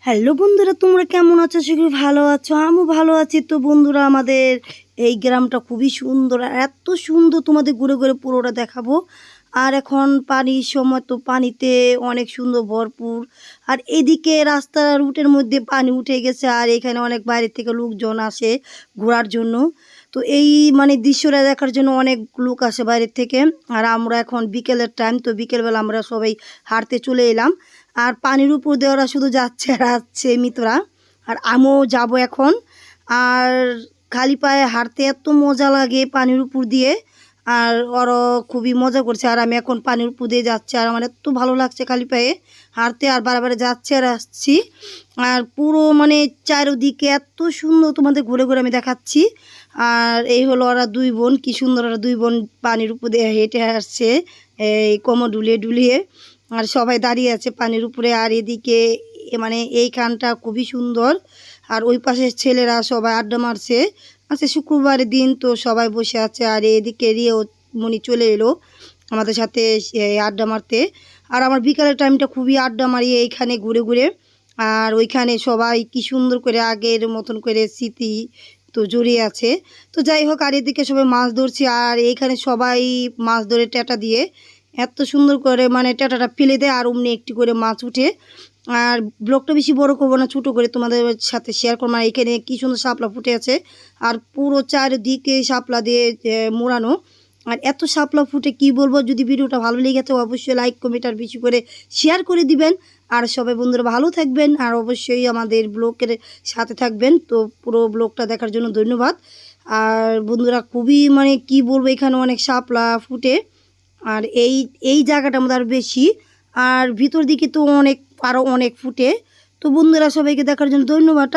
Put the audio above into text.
Hello বন্ধুরা, তোমরা কেমন আছো? সেগুলো ভালো আছো, আমিও ভালো আছি। তো বন্ধুরা, আমাদের এই গ্রামটা খুবই সুন্দর, আর এত সুন্দর তোমাদের ঘুরে ঘুরে পুরোটা দেখাবো। আর এখন পানির সময়, তো পানিতে অনেক সুন্দর ভরপুর। আর এদিকে রাস্তার রুটের মধ্যে পানি উঠে গেছে, আর এখানে অনেক বাইরে থেকে লোকজন আসে ঘোরার জন্য। তো এই দৃশ্যটা দেখার জন্য অনেক লোক আসে বাইরের থেকে। আর আমরা এখন বিকেলের টাইম, তো বিকেলবেলা আমরা সবাই হাঁটতে চলে এলাম। আর পানির উপর দিয়ে ওরা শুধু যাচ্ছে আর আসছে মিত্রা, আর আমিও যাব এখন। আর খালি পায়ে হাঁটতে এত মজা লাগে পানির উপর দিয়ে, আর ওরা খুবই মজা করছে। আর আমি এখন পানির উপর দিয়ে যাচ্ছি, আর আমার এত ভালো লাগছে খালি পায়ে হাঁটতে, আর বারে যাচ্ছি আর আসছি। আর পুরো চারিদিকে এত সুন্দর, তোমাদের ঘুরে ঘুরে আমি দেখাচ্ছি। আর এই হলো ওরা দুই বোন, কি সুন্দর ওরা দুই বোন পানির উপর দিয়ে হেঁটে আসছে, এই কোমর ডুলিয়ে ডুলিয়ে। আর সবাই দাঁড়িয়ে আছে পানির উপরে। আর এদিকে এইখানটা খুবই সুন্দর। আর ওই পাশের ছেলেরা সবাই আড্ডা মারছে, আজকে শুক্রবারের দিন, তো সবাই বসে আছে। আর এদিকে রিয়েও মনি চলে এলো আমাদের সাথে আড্ডা মারতে। আর আমার বিকালের টাইমটা খুবই আড্ডা মারি এইখানে ঘুরে ঘুরে। আর ওইখানে সবাই কি সুন্দর করে আগের মতন করে স্মৃতি তো জড়িয়ে আছে। তো যাই হোক, আর এদিকে সবাই মাছ ধরছে, আর এইখানে সবাই মাছ ধরে ট্যাটা দিয়ে এত সুন্দর করে ট্যাটাটা ফেলে দেয়, আর অমনি একটি করে মাছ উঠে। আর ব্লগটা বেশি বড় করবো না, ছোটো করে তোমাদের সাথে শেয়ার করবো। আর এখানে কী সুন্দর শাপলা ফুটে আছে, আর পুরো চারিদিকে শাপলা দিয়ে মোড়ানো। আর এত শাপলা ফুটে কি বলবো। যদি ভিডিওটা ভালো লেগেছে অবশ্যই লাইক কমেন্ট আর বেশি করে শেয়ার করে দিবেন। আর সবাই বন্ধুরা ভালো থাকবেন, আর অবশ্যই আমাদের ব্লগের সাথে থাকবেন। তো পুরো ব্লগটা দেখার জন্য ধন্যবাদ। আর বন্ধুরা, খুবই কি বলবো, এখানে অনেক শাপলা ফুটে। আর এই জায়গাটার মধ্যে আরও বেশি, আর ভিতর দিকে তো আরও অনেক ফুটে। তো বন্ধুরা, সবাইকে দেখার জন্য ধন্যবাদ।